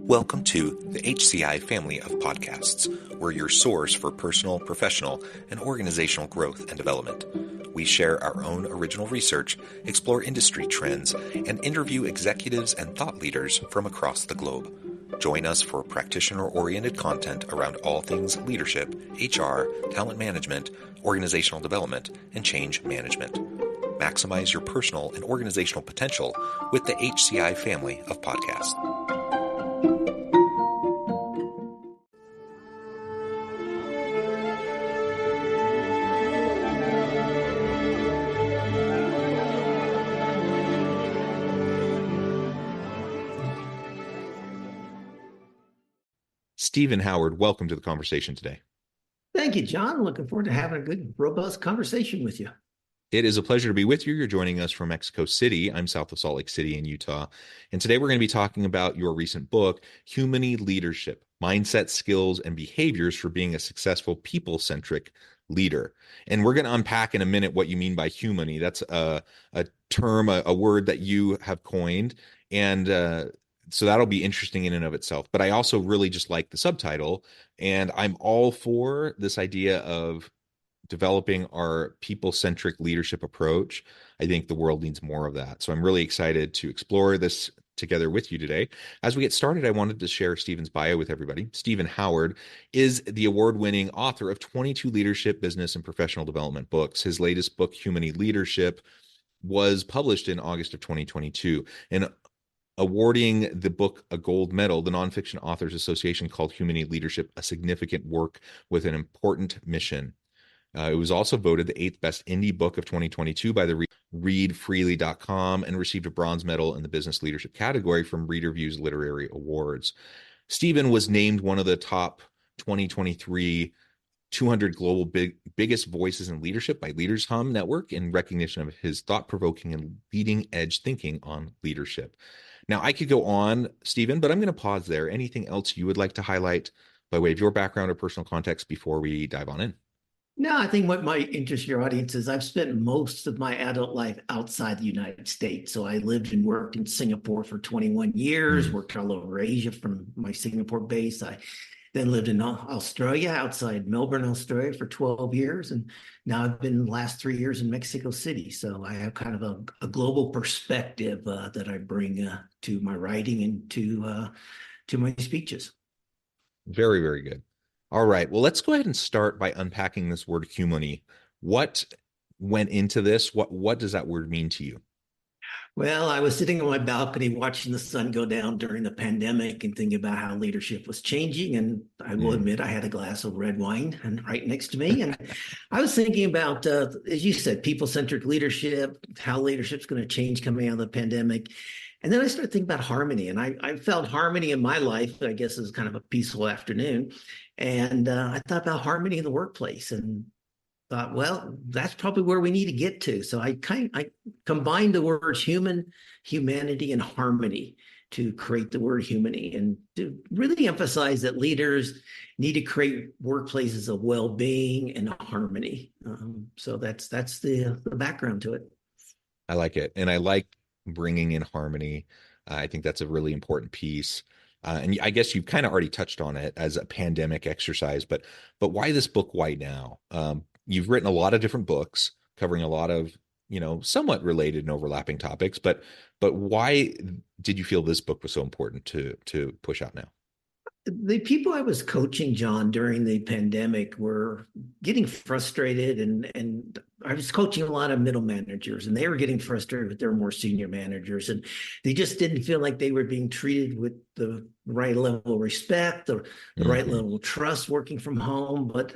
Welcome to the HCI family of podcasts. We're your source for personal, professional, and organizational growth and development. We share our own original research, explore industry trends, and interview executives and thought leaders from across the globe. Join us for practitioner-oriented content around all things leadership, HR, talent management, organizational development, and change management. Maximize your personal and organizational potential with the HCI family of podcasts. Stephen Howard, welcome to the conversation today. Thank you, John. Looking forward to having a good, robust conversation with you. It is a pleasure to be with you. You're joining us from Mexico City. I'm south of Salt Lake City in Utah. And today we're going to be talking about your recent book, Humony Leadership, Mindset, Skills, and Behaviors for Being a Successful People-Centric Leader. And we're going to unpack in a minute what you mean by humony. That's a term, a word that you have coined. And so that'll be interesting in and of itself. But I also really just like the subtitle. And I'm all for this idea of developing our people-centric leadership approach. I think the world needs more of that. So I'm really excited to explore this together with you today. As we get started, I wanted to share Stephen's bio with everybody. Stephen Howard is the award-winning author of 22 leadership, business, and professional development books. His latest book, Humony Leadership, was published in August of 2022. And awarding the book a gold medal, the Nonfiction Authors Association called Humany Leadership a significant work with an important mission. It was also voted the 8th best indie book of 2022 by the readfreely.com and received a bronze medal in the business leadership category from ReaderViews Literary Awards. Stephen was named one of the top 2023 200 global biggest voices in leadership by Leaders Hum Network in recognition of his thought-provoking and leading-edge thinking on leadership. Now, I could go on, Stephen, but I'm going to pause there. Anything else you would like to highlight by way of your background or personal context before we dive on in? No, I think what might interest your audience is I've spent most of my adult life outside the United States. So I lived and worked in Singapore for 21 years, worked all over Asia from my Singapore base. I then lived in Australia, outside Melbourne, Australia for 12 years. And now I've been the last 3 years in Mexico City. So I have kind of a global perspective that I bring to my writing and to my speeches. Very, very good. All right. Well, let's go ahead and start by unpacking this word humony. What went into this? What does that word mean to you? Well, I was sitting on my balcony watching the sun go down during the pandemic and thinking about how leadership was changing. And I will admit I had a glass of red wine and right next to me. And I was thinking about, as you said, people-centric leadership, how leadership's going to change coming out of the pandemic. And then I started thinking about harmony. And I felt harmony in my life, I guess, is kind of a peaceful afternoon. And I thought about harmony in the workplace and thought, well, that's probably where we need to get to. So I combined the words human, humanity, and harmony to create the word humany and to really emphasize that leaders need to create workplaces of well-being and harmony. So that's the background to it. I like it. And I like bringing in harmony. I think that's a really important piece. And I guess you've kind of already touched on it as a pandemic exercise, but why this book? Why now? You've written a lot of different books covering a lot of, somewhat related and overlapping topics, but why did you feel this book was so important to push out now? The people I was coaching, John, during the pandemic were getting frustrated, and I was coaching a lot of middle managers, and they were getting frustrated with their more senior managers, and they just didn't feel like they were being treated with the right level of respect or the right level of trust working from home. But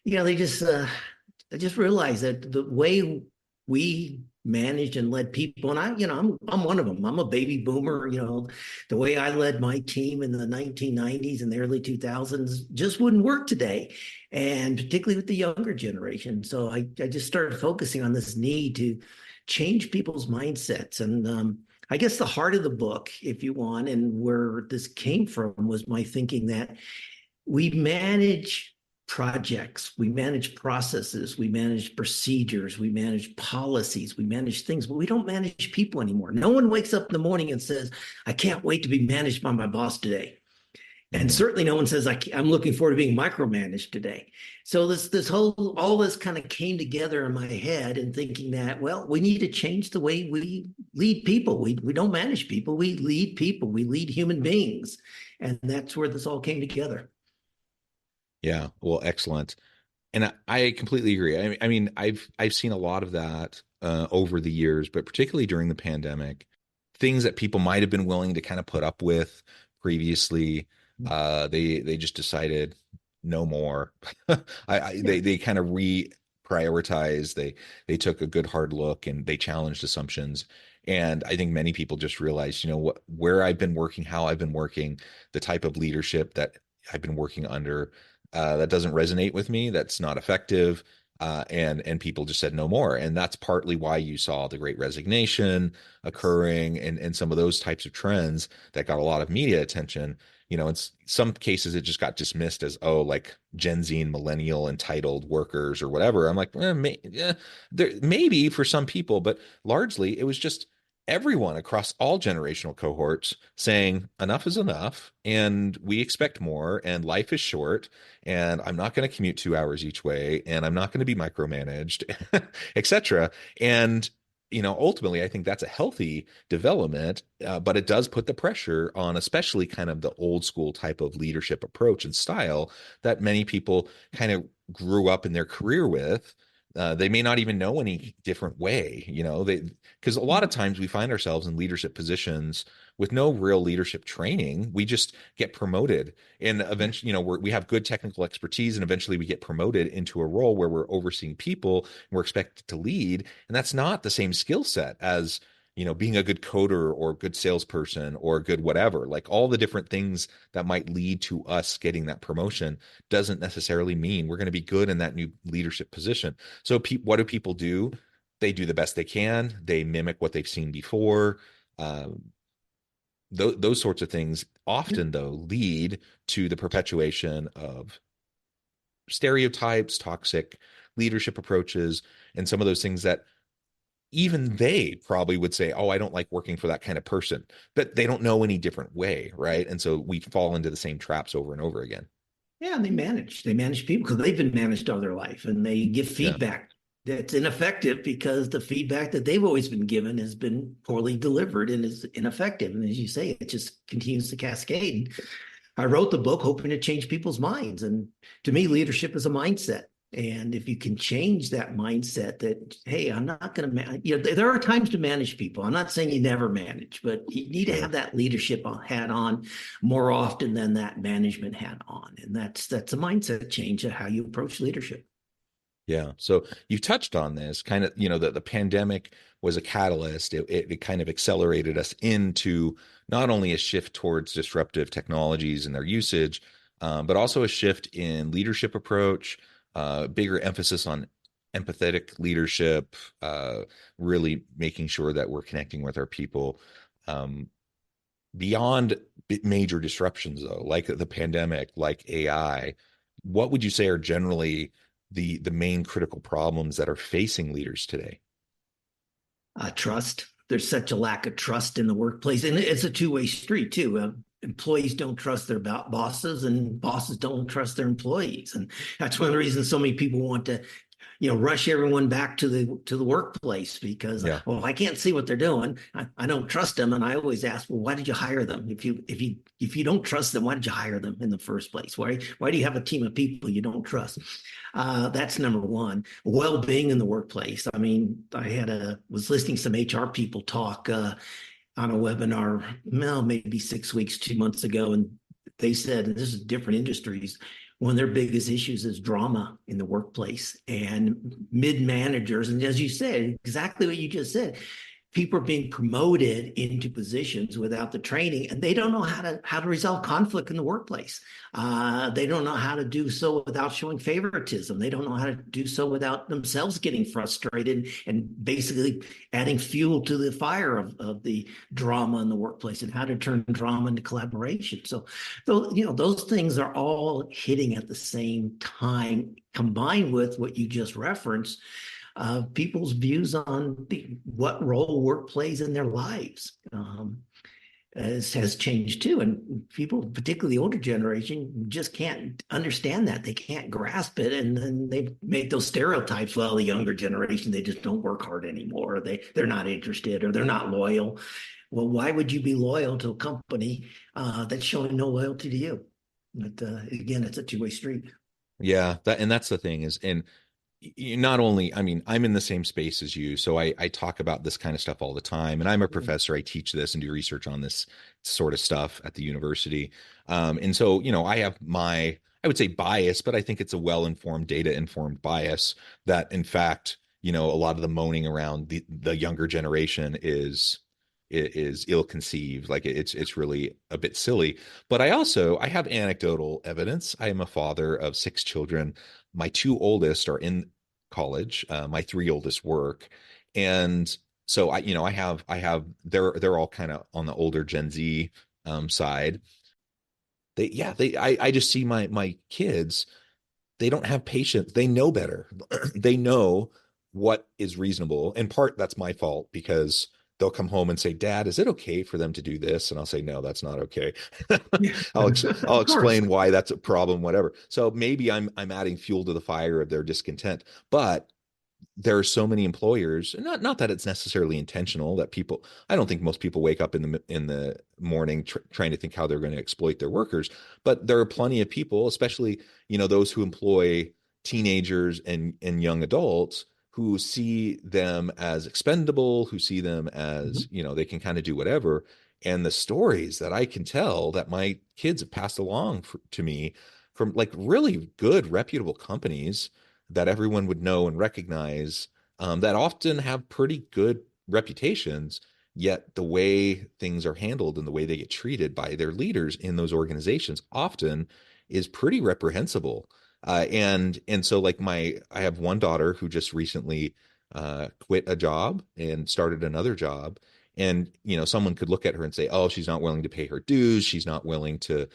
they just I just realized that the way we managed and led people, and I'm one of them. I'm a baby boomer. The way I led my team in the 1990s and the early 2000s just wouldn't work today, and particularly with the younger generation. So I just started focusing on this need to change people's mindsets. And I guess the heart of the book, if you want, and where this came from was my thinking that we manage projects, we manage processes, we manage procedures, we manage policies, we manage things, but we don't manage people anymore. No one wakes up in the morning and says, I can't wait to be managed by my boss today. And Mhm. certainly no one says, I'm looking forward to being micromanaged today. So all this kind of came together in my head and thinking that, well, we need to change the way we lead people. We don't manage people, we lead people, we lead human beings. And that's where this all came together. Yeah, well, excellent. And I completely agree. I mean, I've seen a lot of that over the years, but particularly during the pandemic, things that people might have been willing to kind of put up with previously, they just decided no more. Yeah. They kind of reprioritized. They took a good hard look and they challenged assumptions. And I think many people just realized, what, where I've been working, how I've been working, the type of leadership that I've been working under, that doesn't resonate with me. That's not effective. And people just said no more. And that's partly why you saw the Great Resignation occurring and some of those types of trends that got a lot of media attention. In some cases, it just got dismissed as, oh, like Gen Z and millennial entitled workers or whatever. I'm like, maybe for some people, but largely it was just everyone across all generational cohorts saying enough is enough and we expect more and life is short and I'm not going to commute 2 hours each way and I'm not going to be micromanaged, etc. And ultimately, I think that's a healthy development, but it does put the pressure on, especially kind of the old school type of leadership approach and style that many people kind of grew up in their career with. They may not even know any different way, because a lot of times we find ourselves in leadership positions with no real leadership training. We just get promoted, and eventually, we have good technical expertise, and eventually we get promoted into a role where we're overseeing people and we're expected to lead, and that's not the same skill set as being a good coder or a good salesperson or a good whatever. Like all the different things that might lead to us getting that promotion doesn't necessarily mean we're going to be good in that new leadership position. So what do people do? They do the best they can. They mimic what they've seen before. Those sorts of things often, though, lead to the perpetuation of stereotypes, toxic leadership approaches, and some of those things that even they probably would say, oh, I don't like working for that kind of person, but they don't know any different way, right? And so we fall into the same traps over and over again. Yeah, and they manage people because they've been managed all their life, and they give Yeah. feedback that's ineffective because the feedback that they've always been given has been poorly delivered and is ineffective. And as you say, it just continues to cascade. I wrote the book hoping to change people's minds, and to me, leadership is a mindset. And if you can change that mindset that, hey, I'm not going to, there are times to manage people. I'm not saying you never manage, but you need to Sure. have that leadership hat on more often than that management hat on. And that's a mindset change of how you approach leadership. Yeah. So you touched on this kind of, that the pandemic was a catalyst. It kind of accelerated us into not only a shift towards disruptive technologies and their usage, but also a shift in leadership approach, bigger emphasis on empathetic leadership, really making sure that we're connecting with our people. Um, Beyond major disruptions, though, like the pandemic, like AI, what would you say are generally the main critical problems that are facing leaders today? Trust. There's such a lack of trust in the workplace, and it's a two-way street too. Employees don't trust their bosses, and bosses don't trust their employees, and that's one of the reasons so many people want to rush everyone back to the workplace because, Yeah. well, I can't see what they're doing. I don't trust them. And I always ask, well, why did you hire them? If you don't trust them, why did you hire them in the first place? Why do you have a team of people you don't trust? That's number one. Well-being in the workplace. I mean, was listening to some HR people talk on a webinar, well, maybe 6 weeks, 2 months ago, and they said, and this is different industries, one of their biggest issues is drama in the workplace and mid managers. And as you said, exactly what you just said, people are being promoted into positions without the training, and they don't know how to resolve conflict in the workplace. They don't know how to do so without showing favoritism. They don't know how to do so without themselves getting frustrated and basically adding fuel to the fire of the drama in the workplace, and how to turn drama into collaboration. So, those things are all hitting at the same time, combined with what you just referenced, people's views on what role work plays in their lives. Has changed too. And people, particularly the older generation, just can't understand that. They can't grasp it. And then they make those stereotypes. Well, the younger generation, they just don't work hard anymore. They're not interested, or they're not loyal. Well, why would you be loyal to a company that's showing no loyalty to you? But again, it's a two-way street. Yeah, that's the thing is, and not only, I mean, I'm in the same space as you, so I talk about this kind of stuff all the time, and I'm a professor. I teach this and do research on this sort of stuff at the university. And so, I have I would say bias, but I think it's a well-informed, data-informed bias that, in fact, a lot of the moaning around the younger generation is ill-conceived. Like it's really a bit silly. But I have anecdotal evidence. I am a father of 6 children. My 2 oldest are in college. My 3 oldest work, and so they're all kind of on the older Gen Z side. I just see my kids. They don't have patience. They know better. They know what is reasonable. In part, that's my fault because they'll come home and say, "Dad, is it okay for them to do this?" And I'll say, "No, that's not okay." Yeah, I'll of course. explain why that's a problem, whatever. So maybe I'm adding fuel to the fire of their discontent, but there are so many employers, not that it's necessarily intentional, that people, I don't think most people wake up in the morning trying to think how they're going to exploit their workers, but there are plenty of people, especially those who employ teenagers and young adults, who see them as expendable, who see them as they can kind of do whatever. And the stories that I can tell that my kids have passed along to me from like really good reputable companies that everyone would know and recognize, that often have pretty good reputations, yet the way things are handled and the way they get treated by their leaders in those organizations often is pretty reprehensible. And so like I have one daughter who just recently quit a job and started another job. And someone could look at her and say, "Oh, she's not willing to pay her dues. She's not willing to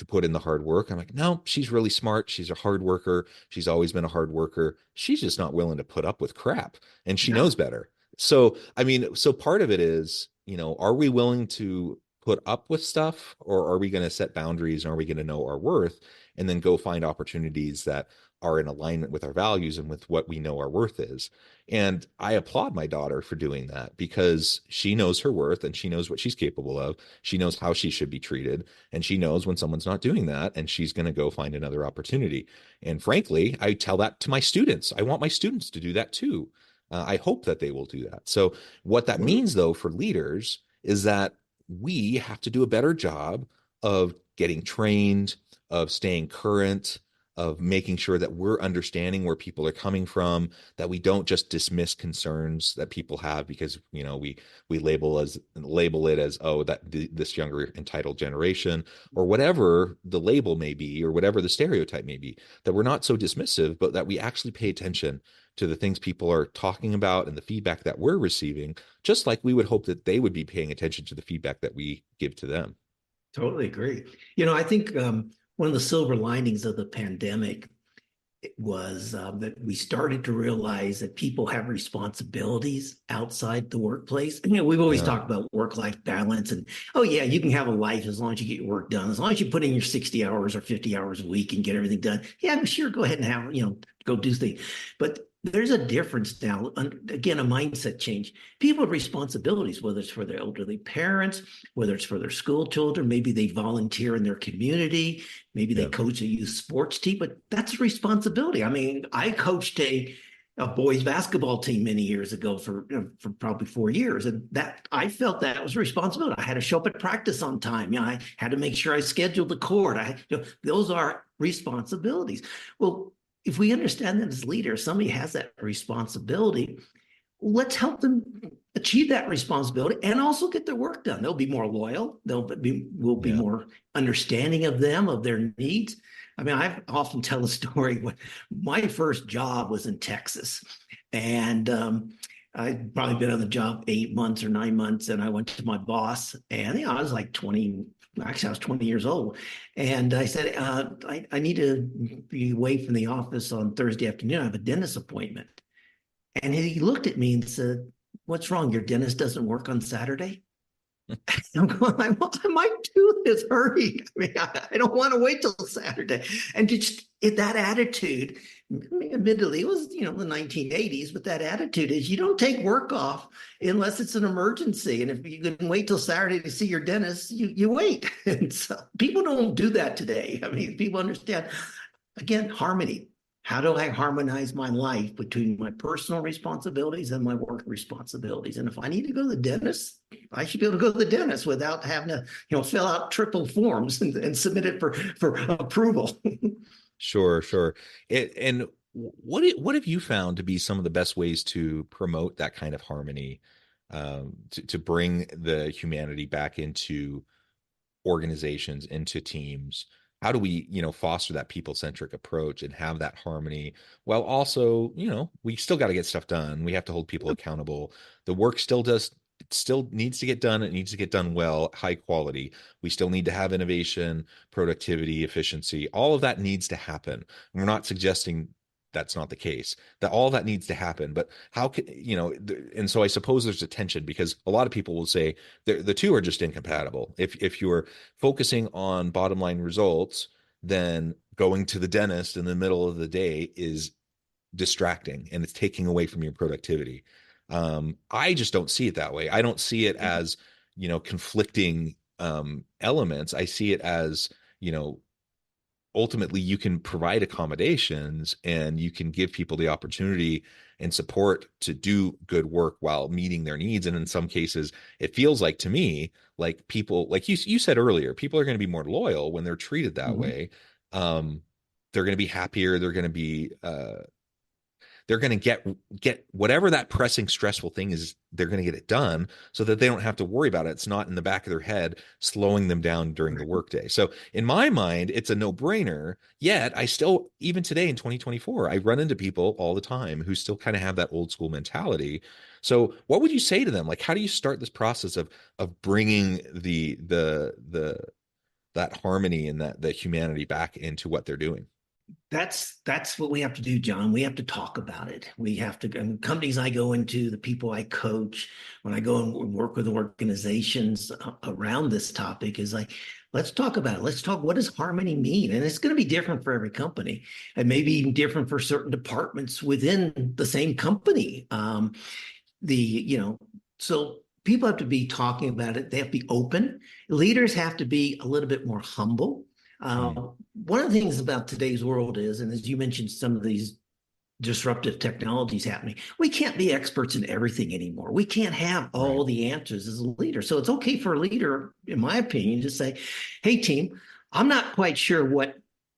put in the hard work." I'm like, "No, she's really smart. She's a hard worker. She's always been a hard worker. She's just not willing to put up with crap, and she Yeah. knows better." So, I mean, so part of it is, are we willing to put up with stuff, or are we going to set boundaries, and are we going to know our worth and then go find opportunities that are in alignment with our values and with what we know our worth is? And I applaud my daughter for doing that because she knows her worth and she knows what she's capable of. She knows how she should be treated, and she knows when someone's not doing that, and she's going to go find another opportunity. And frankly, I tell that to my students. I want my students to do that too. I hope that they will do that. So what that means though for leaders is that we have to do a better job of getting trained, of staying current, of making sure that we're understanding where people are coming from, that we don't just dismiss concerns that people have because we label it as, oh, this younger entitled generation, or whatever the label may be, or whatever the stereotype may be, that we're not so dismissive, but that we actually pay attention to the things people are talking about and the feedback that we're receiving, just like we would hope that they would be paying attention to the feedback that we give to them. Totally agree. I think one of the silver linings of the pandemic was that we started to realize that people have responsibilities outside the workplace. We've always Yeah. talked about work-life balance, and oh yeah, you can have a life as long as you get your work done, as long as you put in your 60 hours or 50 hours a week and get everything done. Yeah, I'm sure, go ahead and have, go do things. But there's a difference now. Again, a mindset change. People have responsibilities, whether it's for their elderly parents, whether it's for their school children, maybe they volunteer in their community, maybe they Yeah. coach a youth sports team, but that's a responsibility. I mean, I coached a boys basketball team many years ago for probably 4 years, and that I felt that was a responsibility. I had to show up at practice on time. I had to make sure I scheduled the court. Those are responsibilities. Well, if we understand that as leaders, somebody has that responsibility. let's help them achieve that responsibility and also get their work done. They'll be more loyal. We'll be Yeah. more understanding of them, of their needs. I mean, I often tell a story when my first job was in Texas, and I'd probably been on the job 8 months or 9 months, and I went to my boss, and I was like 20. Actually, I was 20 years old. And I said, I need to be away from the office on Thursday afternoon. I have a dentist appointment. And he looked at me and said, "What's wrong? Your dentist doesn't work on Saturday?" I'm going, I might do this. Hurry. I mean, I don't want to wait till Saturday. And just that attitude, admittedly, it was, the 1980s, but that attitude is you don't take work off unless it's an emergency. And if you can wait till Saturday to see your dentist, you wait. And so people don't do that today. I mean, people understand, again, harmony. How do I harmonize my life between my personal responsibilities and my work responsibilities? And if I need to go to the dentist, I should be able to go to the dentist without having to, fill out triple forms and submit it for approval. Sure, sure. And what have you found to be some of the best ways to promote that kind of harmony, to bring the humanity back into organizations, into teams? How do we, foster that people-centric approach and have that harmony while also, we still got to get stuff done. We have to hold people accountable. The work still needs to get done. It needs to get done well, high quality. We still need to have innovation, productivity, efficiency. All of that needs to happen. We're not suggesting that's not the case, that all that needs to happen. But how can, and so I suppose there's a tension because a lot of people will say the two are just incompatible. If you're focusing on bottom line results, then going to the dentist in the middle of the day is distracting and it's taking away from your productivity. I just don't see it that way. I don't see it as, conflicting elements. I see it as, ultimately you can provide accommodations and you can give people the opportunity and support to do good work while meeting their needs. And in some cases, it feels like to me, like people, like you said earlier, people are going to be more loyal when they're treated that way. They're going to be happier. They're going to get whatever that pressing, stressful thing is, they're going to get it done so that they don't have to worry about it. It's not in the back of their head, slowing them down during the workday. So in my mind, it's a no-brainer. Yet I still, even today in 2024, I run into people all the time who still kind of have that old school mentality. So what would you say to them? Like, how do you start this process of bringing that harmony and the humanity back into what they're doing? That's what we have to do, John. We have to talk about it. We have to, and companies I go into, the people I coach, when I go and work with organizations around this topic is like, let's talk about it. Let's talk, what does harmony mean? And it's going to be different for every company and maybe even different for certain departments within the same company. So people have to be talking about it. They have to be open. Leaders have to be a little bit more humble. One of the things about today's world is, and as you mentioned, some of these disruptive technologies happening, we can't be experts in everything anymore. We can't have all the answers as a leader. So it's okay for a leader, in my opinion, to say, "Hey, team, I'm not quite sure what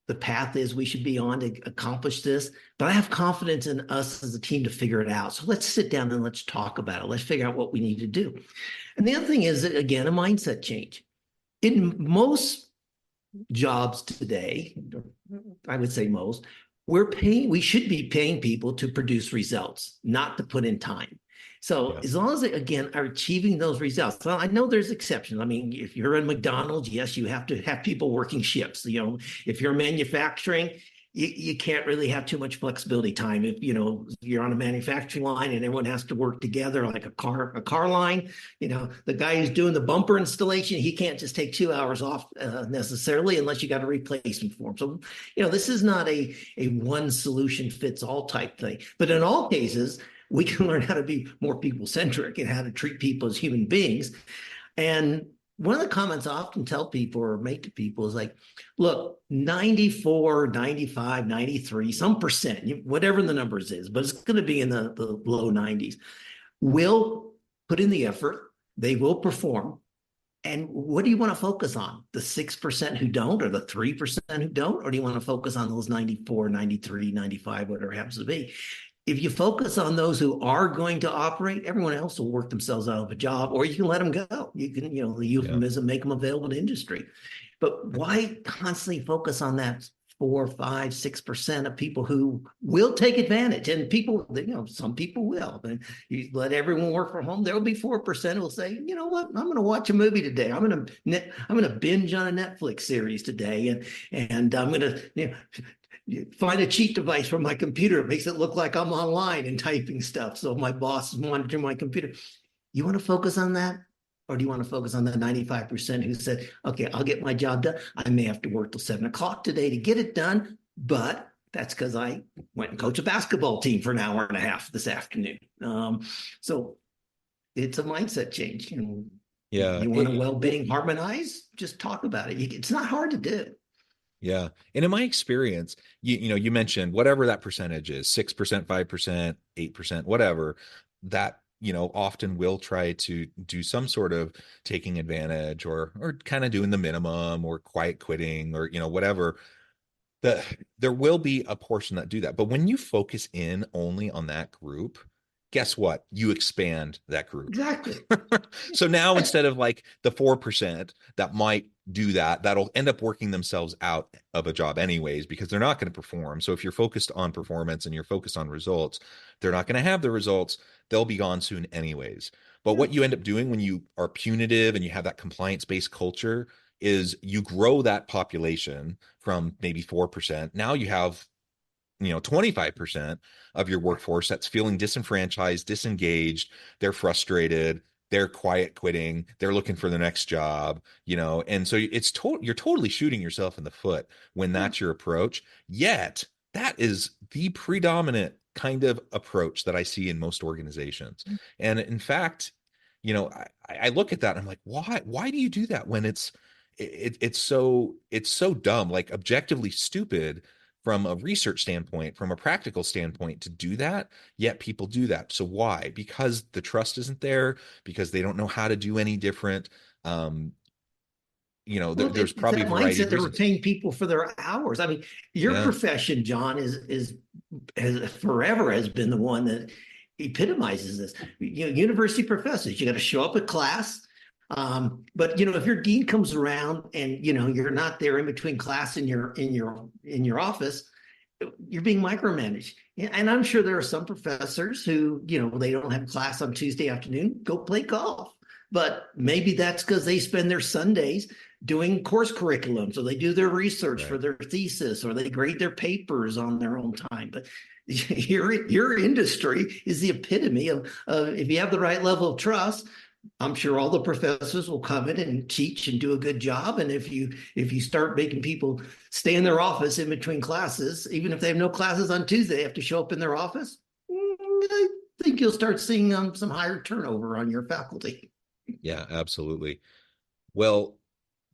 the path is we should be on to accomplish this, but I have confidence in us as a team to figure it out. So let's sit down and let's talk about it. Let's figure out what we need to do." And the other thing is, again, a mindset change. In most jobs today, I would say most, we should be paying people to produce results, not to put in time. So as long as they, again, are achieving those results. Well, I know there's exceptions. I mean, if you're in McDonald's, yes, you have to have people working shifts. If you're manufacturing, you can't really have too much flexibility time. If you're on a manufacturing line and everyone has to work together, like a car line, the guy who's doing the bumper installation, he can't just take 2 hours off necessarily unless you got a replacement for him. So this is not a one solution fits all type thing, but in all cases we can learn how to be more people centric and how to treat people as human beings. And one of the comments I often tell people or make to people is like, look, 94, 95, 93, some percent, whatever the numbers is, but it's going to be in the low 90s, will put in the effort. They will perform. And what do you want to focus on? The 6% who don't, or the 3% who don't? Or do you want to focus on those 94, 93, 95, whatever it happens to be? if you focus on those who are going to operate, everyone else will work themselves out of a job, or you can let them go. You can, the Yeah. euphemism, make them available to industry. But why constantly focus on that 4, 5, 6% of people who will take advantage? And people, some people will. But you let everyone work from home, there will be 4% who will say, you know what, I'm going to watch a movie today. I'm going to binge on a Netflix series today, and I'm going to find a cheat device from my computer. It makes it look like I'm online and typing stuff, so my boss is monitoring my computer. You want to focus on that? Or do you want to focus on the 95% who said, okay, I'll get my job done. I may have to work till 7 o'clock today to get it done, but that's because I went and coached a basketball team for an hour and a half this afternoon. So it's a mindset change. And Yeah. you want a well-being harmonize? Just talk about it. It's not hard to do. Yeah. And in my experience, you mentioned whatever that percentage is, 6%, 5%, 8%, whatever, that, often will try to do some sort of taking advantage or kind of doing the minimum or quiet quitting or, whatever. There will be a portion that do that. But when you focus in only on that group, guess what? You expand that group. Exactly. So now instead of like the 4% that might do that, that'll end up working themselves out of a job anyways, because they're not going to perform. So if you're focused on performance and you're focused on results, they're not going to have the results. They'll be gone soon anyways. But what you end up doing when you are punitive and you have that compliance-based culture is you grow that population from maybe 4%. Now you have 25% of your workforce that's feeling disenfranchised, disengaged, they're frustrated, they're quiet quitting, they're looking for the next job, and so you're totally shooting yourself in the foot when that's your approach. Yet that is the predominant kind of approach that I see in most organizations. And in fact, I look at that and I'm like, why do you do that when it's so dumb, like objectively stupid from a research standpoint, from a practical standpoint to do that, yet people do that. So why? Because the trust isn't there, because they don't know how to do any different. Well, There's it's probably a that variety of mindset to reasons. retain people for their hours. I mean, your Yeah, profession, John, has forever has been the one that epitomizes this. University professors, you got to show up at class. But if your dean comes around and you're not there in between class in your office, you're being micromanaged. And I'm sure there are some professors who, they don't have class on Tuesday afternoon, go play golf. But maybe that's because they spend their Sundays doing course curriculums, or they do their research for right. their thesis, or they grade their papers on their own time. But your industry is the epitome of if you have the right level of trust, I'm sure all the professors will come in and teach and do a good job. And if you start making people stay in their office in between classes, even if they have no classes on Tuesday, they have to show up in their office. I think you'll start seeing some higher turnover on your faculty. Yeah, absolutely. Well,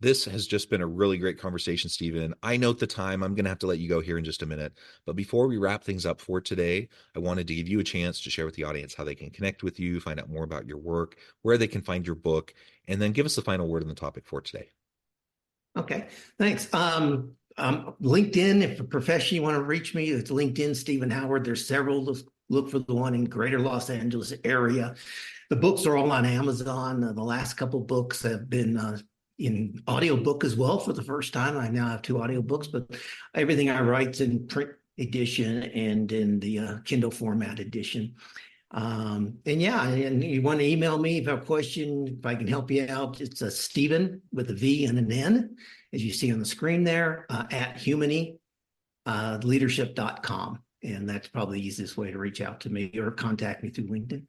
this has just been a really great conversation, Stephen. I note the time. I'm going to have to let you go here in just a minute. But before we wrap things up for today, I wanted to give you a chance to share with the audience how they can connect with you, find out more about your work, where they can find your book, and then give us the final word on the topic for today. Okay, thanks. LinkedIn, if a profession you want to reach me, it's LinkedIn, Stephen Howard. There's several. Look for the one in Greater Los Angeles area. The books are all on Amazon. The last couple books have been in audiobook as well for the first time. I now have 2 audiobooks, but everything I write's in print edition and in the Kindle format edition. And you want to email me if you have a question, if I can help you out, it's a Stephen with a V and an N, as you see on the screen there, at Humony Leadership.com. And that's probably the easiest way to reach out to me or contact me through LinkedIn.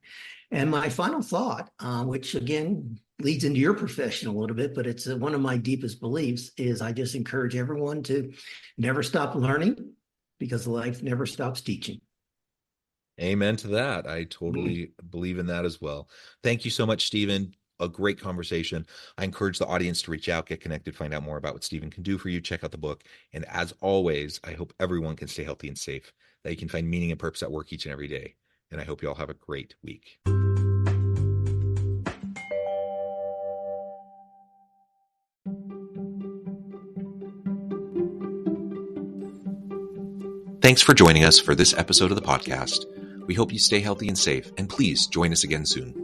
And my final thought, which again leads into your profession a little bit, but it's one of my deepest beliefs, is I just encourage everyone to never stop learning, because life never stops teaching. Amen to that. I totally believe in that as well. Thank you so much, Stephen. A great conversation. I encourage the audience to reach out, get connected, find out more about what Stephen can do for you. Check out the book. And as always, I hope everyone can stay healthy and safe, that you can find meaning and purpose at work each and every day. And I hope you all have a great week. Thanks for joining us for this episode of the podcast. We hope you stay healthy and safe, and please join us again soon.